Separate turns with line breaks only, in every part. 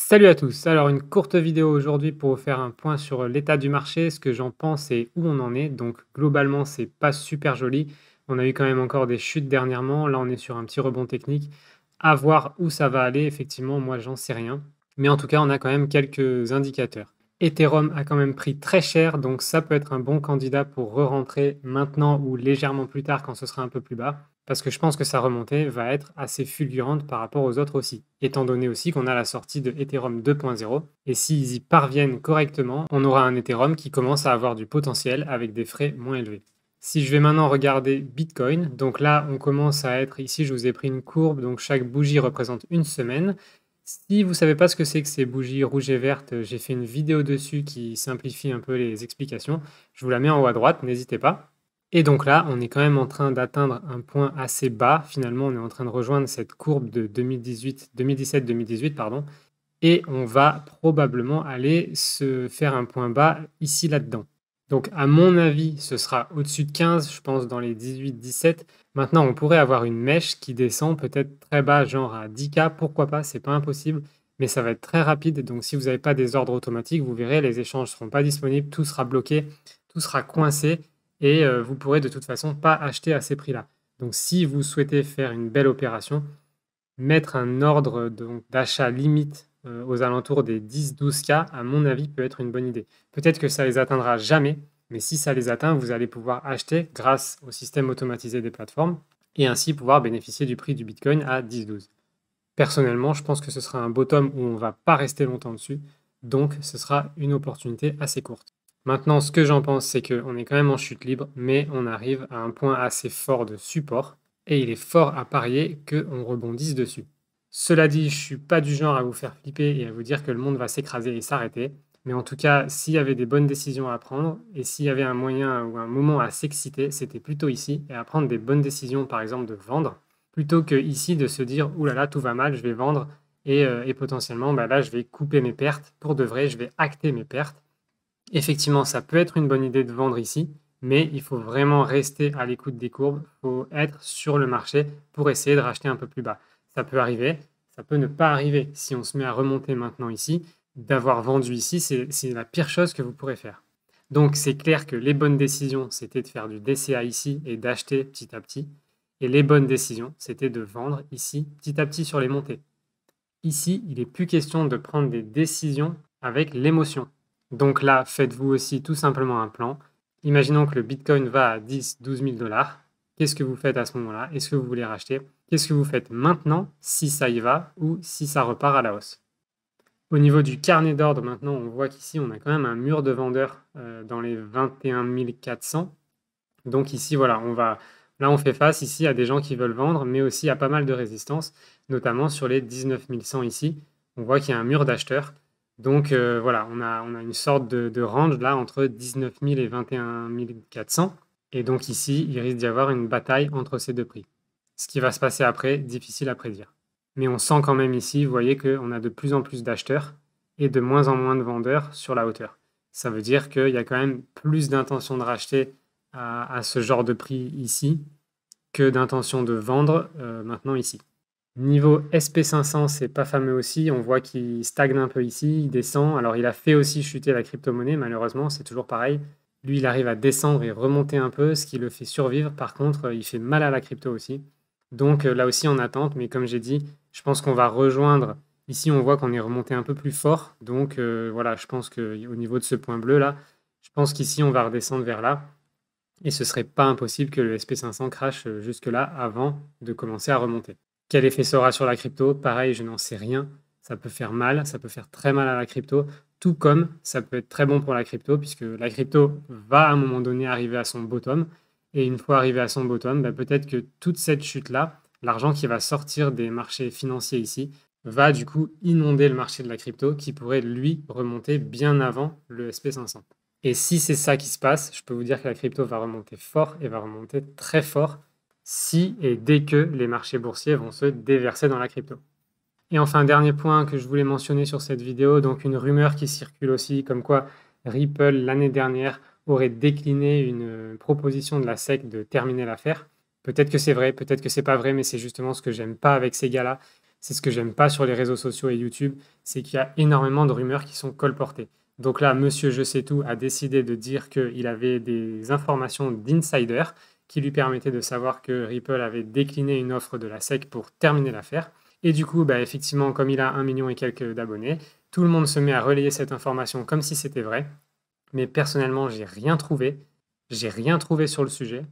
Salut à tous. Alors une courte vidéo aujourd'hui pour vous faire un point sur l'état du marché, ce que j'en pense et où on en est. Donc globalement, c'est pas super joli. On a eu quand même encore des chutes dernièrement. Là, on est sur un petit rebond technique. À voir où ça va aller. Effectivement, moi, j'en sais rien. Mais en tout cas, on a quand même quelques indicateurs. Ethereum a quand même pris très cher, donc ça peut être un bon candidat pour re-rentrer maintenant ou légèrement plus tard quand ce sera un peu plus bas. Parce que je pense que sa remontée va être assez fulgurante par rapport aux autres aussi, étant donné aussi qu'on a la sortie de Ethereum 2.0, et s'ils y parviennent correctement, on aura un Ethereum qui commence à avoir du potentiel avec des frais moins élevés. Si je vais maintenant regarder Bitcoin, donc là on commence à être, ici je vous ai pris une courbe, donc chaque bougie représente une semaine. Si vous ne savez pas ce que c'est que ces bougies rouges et vertes, j'ai fait une vidéo dessus qui simplifie un peu les explications. Je vous la mets en haut à droite, n'hésitez pas. Et donc là, on est quand même en train d'atteindre un point assez bas. Finalement, on est en train de rejoindre cette courbe de 2017-2018, pardon, et on va probablement aller se faire un point bas ici là-dedans. Donc à mon avis, ce sera au-dessus de 15, je pense dans les 18-17. Maintenant, on pourrait avoir une mèche qui descend peut-être très bas, genre à 10K, pourquoi pas, c'est pas impossible, mais ça va être très rapide. Donc si vous n'avez pas des ordres automatiques, vous verrez, les échanges ne seront pas disponibles, tout sera bloqué, tout sera coincé et vous pourrez de toute façon pas acheter à ces prix-là. Donc si vous souhaitez faire une belle opération, mettre un ordre d'achat limite aux alentours des 10-12K, à mon avis, peut être une bonne idée. Peut-être que ça les atteindra jamais, mais si ça les atteint, vous allez pouvoir acheter grâce au système automatisé des plateformes et ainsi pouvoir bénéficier du prix du Bitcoin à 10-12. Personnellement, je pense que ce sera un bottom où on ne va pas rester longtemps dessus, donc ce sera une opportunité assez courte. Maintenant, ce que j'en pense, c'est qu'on est quand même en chute libre, mais on arrive à un point assez fort de support, et il est fort à parier qu'on rebondisse dessus. Cela dit, je ne suis pas du genre à vous faire flipper et à vous dire que le monde va s'écraser et s'arrêter, mais en tout cas, s'il y avait des bonnes décisions à prendre, et s'il y avait un moyen ou un moment à s'exciter, c'était plutôt ici, et à prendre des bonnes décisions, par exemple de vendre, plutôt que ici de se dire « Ouh là là, tout va mal, je vais vendre », et potentiellement, bah là, je vais couper mes pertes, pour de vrai, je vais acter mes pertes. Effectivement, ça peut être une bonne idée de vendre ici, mais il faut vraiment rester à l'écoute des courbes. Il faut être sur le marché pour essayer de racheter un peu plus bas. Ça peut arriver, ça peut ne pas arriver. Si on se met à remonter maintenant ici, d'avoir vendu ici, c'est la pire chose que vous pourrez faire. Donc c'est clair que les bonnes décisions, c'était de faire du DCA ici et d'acheter petit à petit. Et les bonnes décisions, c'était de vendre ici petit à petit sur les montées. Ici, il n'est plus question de prendre des décisions avec l'émotion. Donc là, faites-vous aussi tout simplement un plan. Imaginons que le Bitcoin va à 10-12 000 dollars. Qu'est-ce que vous faites à ce moment-là? Est-ce que vous voulez racheter? Qu'est-ce que vous faites maintenant si ça y va ou si ça repart à la hausse? Au niveau du carnet d'ordre, maintenant, on voit qu'ici, on a quand même un mur de vendeurs dans les 21 400. Donc ici, voilà, là, on fait face ici à des gens qui veulent vendre, mais aussi à pas mal de résistance, notamment sur les 19 100 ici. On voit qu'il y a un mur d'acheteurs. Donc voilà, on a une sorte de range là entre 19 000 et 21 400. Et donc ici, il risque d'y avoir une bataille entre ces deux prix. Ce qui va se passer après, difficile à prédire. Mais on sent quand même ici, vous voyez qu'on a de plus en plus d'acheteurs et de moins en moins de vendeurs sur la hauteur. Ça veut dire qu'il y a quand même plus d'intention de racheter à ce genre de prix ici que d'intention de vendre maintenant ici. Niveau SP500, c'est pas fameux aussi. On voit qu'il stagne un peu ici, il descend. Alors, il a fait aussi chuter la crypto-monnaie, malheureusement, c'est toujours pareil. Lui, il arrive à descendre et remonter un peu, ce qui le fait survivre. Par contre, il fait mal à la crypto aussi. Donc, là aussi, en attente. Mais comme j'ai dit, je pense qu'on va rejoindre. Ici, on voit qu'on est remonté un peu plus fort. Donc, voilà, je pense qu'au niveau de ce point bleu là, je pense qu'ici, on va redescendre vers là. Et ce serait pas impossible que le SP500 crache jusque-là avant de commencer à remonter. Quel effet ça aura sur la crypto? Pareil, je n'en sais rien. Ça peut faire mal, ça peut faire très mal à la crypto, tout comme ça peut être très bon pour la crypto, puisque la crypto va à un moment donné arriver à son bottom. Et une fois arrivé à son bottom, bah, peut-être que toute cette chute-là, l'argent qui va sortir des marchés financiers ici, va du coup inonder le marché de la crypto qui pourrait lui remonter bien avant le SP500. Et si c'est ça qui se passe, je peux vous dire que la crypto va remonter fort et va remonter très fort si et dès que les marchés boursiers vont se déverser dans la crypto. Et enfin, dernier point que je voulais mentionner sur cette vidéo, donc une rumeur qui circule aussi, comme quoi Ripple, l'année dernière, aurait décliné une proposition de la SEC de terminer l'affaire. Peut-être que c'est vrai, peut-être que c'est pas vrai, mais c'est justement ce que j'aime pas avec ces gars-là. C'est ce que j'aime pas sur les réseaux sociaux et YouTube, c'est qu'il y a énormément de rumeurs qui sont colportées. Donc là, monsieur Je sais tout a décidé de dire qu'il avait des informations d'insider qui lui permettaient de savoir que Ripple avait décliné une offre de la SEC pour terminer l'affaire. Et du coup, bah, effectivement, comme il a 1 million et quelques d'abonnés, tout le monde se met à relayer cette information comme si c'était vrai. Mais personnellement, j'ai rien trouvé sur le sujet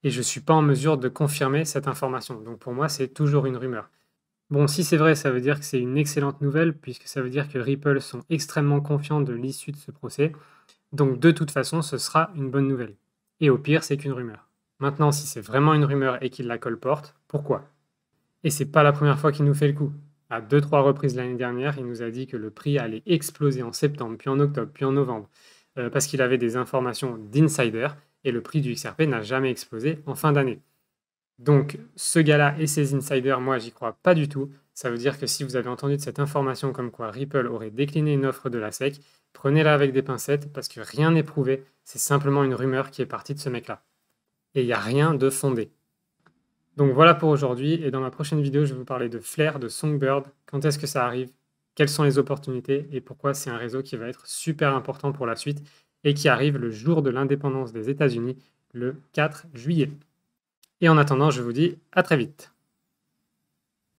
et je ne suis pas en mesure de confirmer cette information. Donc pour moi, c'est toujours une rumeur. Bon, si c'est vrai, ça veut dire que c'est une excellente nouvelle, puisque ça veut dire que Ripple sont extrêmement confiants de l'issue de ce procès. Donc de toute façon, ce sera une bonne nouvelle. Et au pire, c'est qu'une rumeur. Maintenant, si c'est vraiment une rumeur et qu'il la colporte, pourquoi? Et c'est pas la première fois qu'il nous fait le coup. À 2-3 reprises l'année dernière, il nous a dit que le prix allait exploser en septembre, puis en octobre, puis en novembre, parce qu'il avait des informations d'insider, et le prix du XRP n'a jamais explosé en fin d'année. Donc, ce gars-là et ses insiders, moi, j'y crois pas du tout. Ça veut dire que si vous avez entendu de cette information comme quoi Ripple aurait décliné une offre de la SEC, prenez-la avec des pincettes parce que rien n'est prouvé. C'est simplement une rumeur qui est partie de ce mec-là. Et il n'y a rien de fondé. Donc voilà pour aujourd'hui. Et dans ma prochaine vidéo, je vais vous parler de Flare, de Songbird. Quand est-ce que ça arrive? Quelles sont les opportunités? Et pourquoi c'est un réseau qui va être super important pour la suite et qui arrive le jour de l'indépendance des États-Unis, le 4 juillet. Et en attendant, je vous dis à très vite.